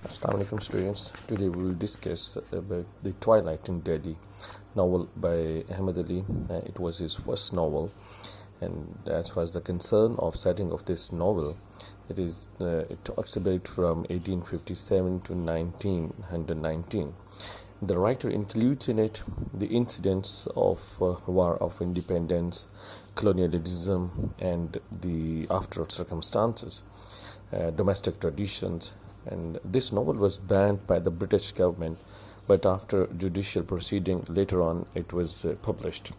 Assalamu alaikum students. Today we will discuss about the Twilight in Delhi novel by Ahmed Ali. It was his first novel, and as far as the concern of setting of this novel, it talks about from 1857 to 1919. The writer includes in it the incidents of War of Independence, colonialism, and the after circumstances, domestic traditions. And this novel was banned by the British government, but after judicial proceeding later on, it was published.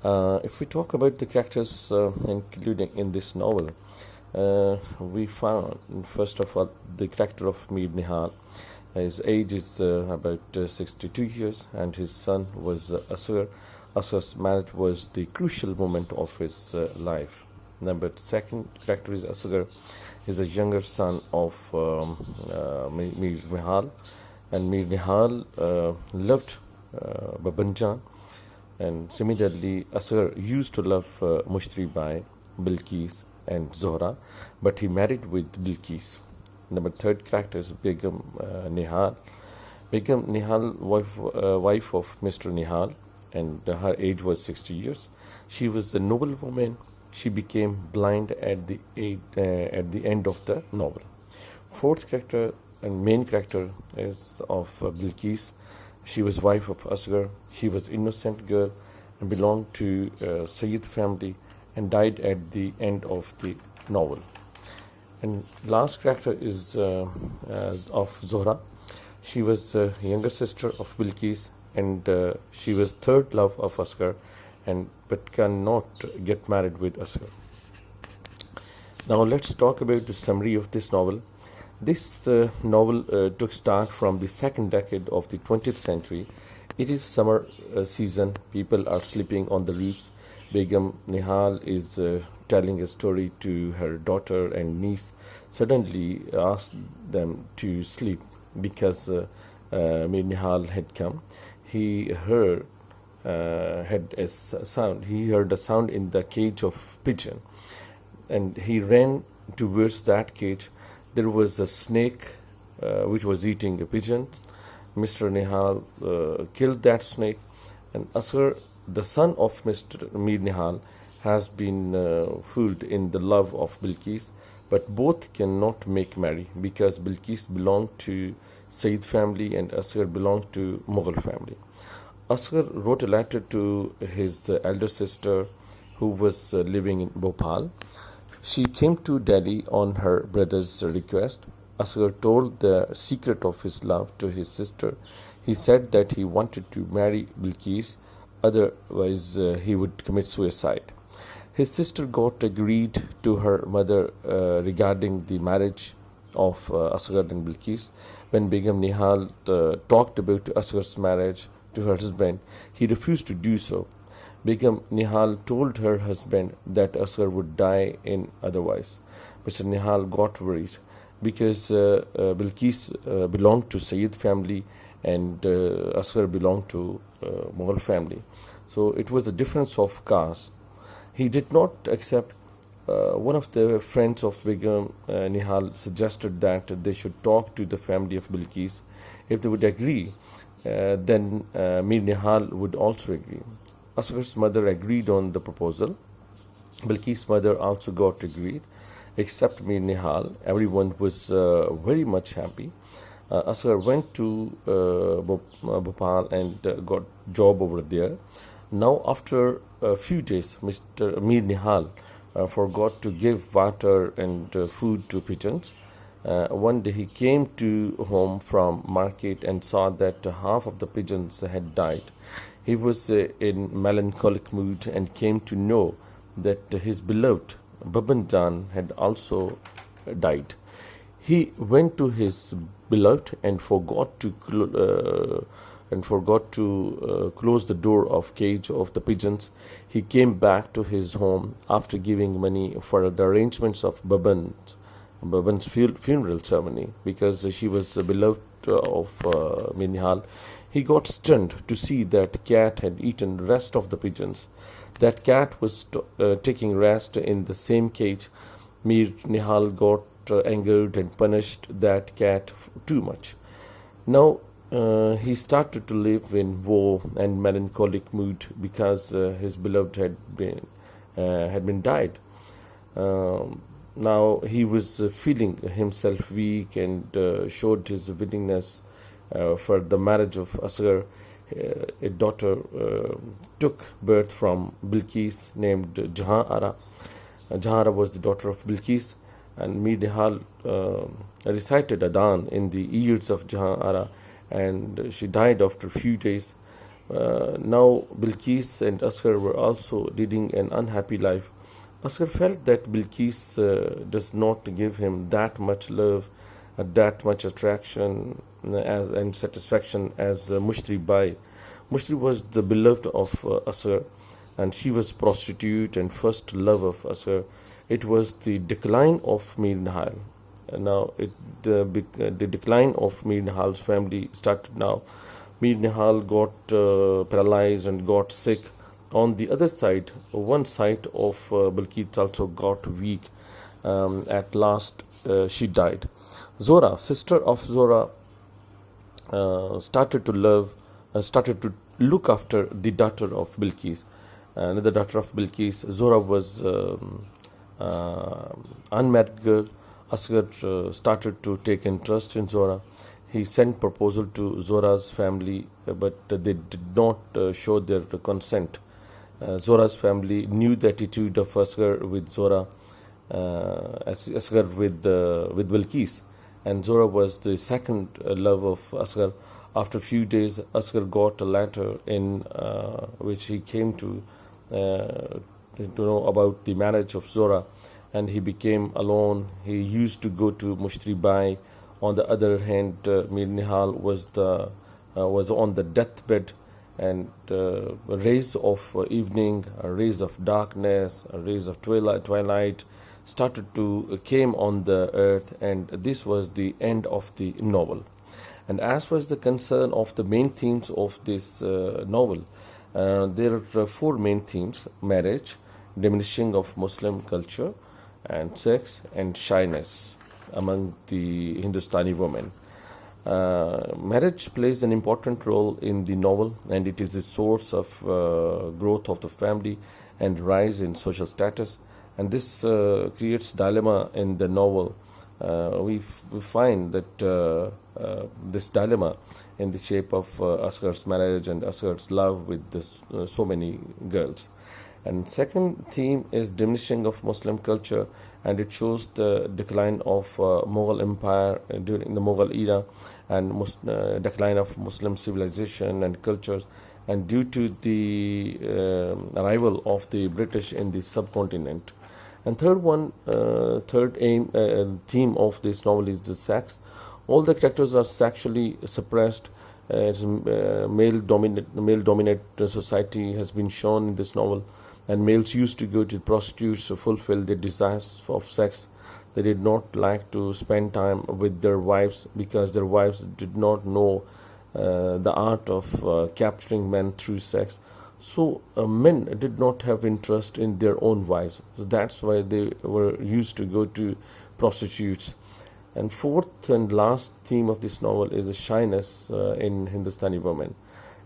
If we talk about the characters including in this novel, we found first of all the character of Mir Nihal. His age is about 62 years, and his son was Asghar. Asghar's marriage was the crucial moment of his life. Number second character is Asghar. He's a younger son of Mir Nihal, and Mir Nihal loved Babanjan, and similarly Asghar used to love Mushtri Bai, Bilqis, and Zohra, but he married with Bilqis. Number third character is Begum Nihal. Begum Nihal, wife of Mr. Nihal, and her age was 60 years. She was a noble woman. She became blind at the end of the novel. Fourth character and main character is of Bilqis. She was wife of Asghar. She was innocent girl and belonged to Sayyid family and died at the end of the novel. And last character is of Zohra. She was younger sister of Bilqis, and she was third love of Asghar, but cannot get married with Asghar. Now let's talk about the summary of this novel. This novel took start from the second decade of the 20th century. It is summer season. People are sleeping on the roofs. Begum Nihal is telling a story to her daughter and niece. Suddenly asked them to sleep because Mir Nihal had come. He heard a sound in the cage of pigeon, and he ran towards that cage. There was a snake which was eating a pigeon. Mr. Nihal killed that snake, and Asghar, the son of Mr. Mir Nihal, has been fooled in the love of Bilqis, but both cannot make merry because Bilqis belonged to Sayyid family and Asghar belonged to Mughal family. Asghar wrote a letter to his elder sister who was living in Bhopal. She came to Delhi on her brother's request. Asghar told the secret of his love to his sister. He said that he wanted to marry Bilqis, otherwise he would commit suicide. His sister got agreed to her mother regarding the marriage of Asghar and Bilqis. When Begum Nihal talked about Asghar's marriage to her husband, he refused to do so. Begum Nihal told her husband that Asghar would die in otherwise. Mr. Nihal got worried because Bilqis belonged to Sayyid family and Asghar belonged to Mughal family. So it was a difference of caste. He did not accept. One of the friends of Begum Nihal suggested that they should talk to the family of Bilqis. If they would agree, then Mir Nihal would also agree. Asghar's mother agreed on the proposal. Bilqis' mother also got agreed, except Mir Nihal. Everyone was very much happy. Asghar went to Bhopal and got job over there. Now, after a few days, Mr. Mir Nihal forgot to give water and food to pigeons. One day he came to home from market and saw that half of the pigeons had died. He was in melancholic mood and came to know that his beloved Babanjan had also died. He went to his beloved and forgot to close the door of cage of the pigeons. He came back to his home after giving money for the arrangements of Baban's funeral ceremony because she was a beloved of Mir Nihal. He got stunned to see that cat had eaten the rest of the pigeons. That cat was taking rest in the same cage. Mir Nihal got angered and punished that cat too much. Now he started to live in woe and melancholic mood because his beloved had been died. Now he was feeling himself weak and showed his willingness for the marriage of Asghar. A daughter took birth from Bilqis named Jahan Ara. Jahan Ara was the daughter of Bilqis, and Mir Nihal recited Adan in the ears of Jahan Ara, and she died after a few days. Now Bilqis and Asghar were also leading an unhappy life. Asghar felt that Bilqis does not give him that much love, that much attraction and satisfaction as Mushri Bai. Mushri was the beloved of Asghar, and she was prostitute and first love of Asghar. It was the decline of Mir Nihal. Now the decline of Mir Nihal's family started now. Mir Nihal got paralyzed and got sick. On the other side, one side of Bilqis also got weak. At last, she died. Zora, sister of Zora, started to look after the daughter of Bilqis. Another daughter of Bilqis, Zora was unmarried girl. Asghar started to take interest in Zora. He sent proposal to Zora's family, but they did not show their consent. Zora's family knew the attitude of Asghar with Zora, Asghar with Bilqis, and Zora was the second love of Asghar. After a few days, Asghar got a letter in which he came to know about the marriage of Zora, and he became alone. He used to go to Mushri Bai. On the other hand, Mir Nihal was on the deathbed, and rays of evening, rays of darkness, rays of twilight started to came on the earth, and this was the end of the novel. And as far as the concern of the main themes of this novel, there are four main themes: marriage, diminishing of Muslim culture, and sex and shyness among the Hindustani women. Marriage plays an important role in the novel, and it is a source of growth of the family and rise in social status. And this creates dilemma in the novel. We find that this dilemma in the shape of Asghar's marriage and Asghar's love with so many girls. And second theme is diminishing of Muslim culture, and it shows the decline of Mughal Empire during the Mughal era, and decline of Muslim civilization and cultures, and due to the arrival of the British in the subcontinent. And third theme of this novel is the sex. All the characters are sexually suppressed. It's male-dominant society has been shown in this novel, and males used to go to prostitutes to fulfill their desires of sex. They did not like to spend time with their wives because their wives did not know the art of capturing men through sex. So men did not have interest in their own wives. So that's why they were used to go to prostitutes. And fourth and last theme of this novel is the shyness in Hindustani women.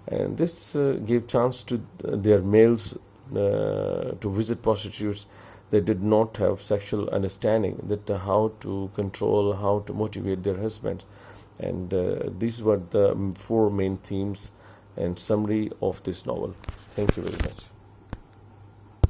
And this gave chance to their males to visit prostitutes. They did not have sexual understanding that how to control, how to motivate their husbands. And these were the four main themes and summary of this novel. Thank you very much.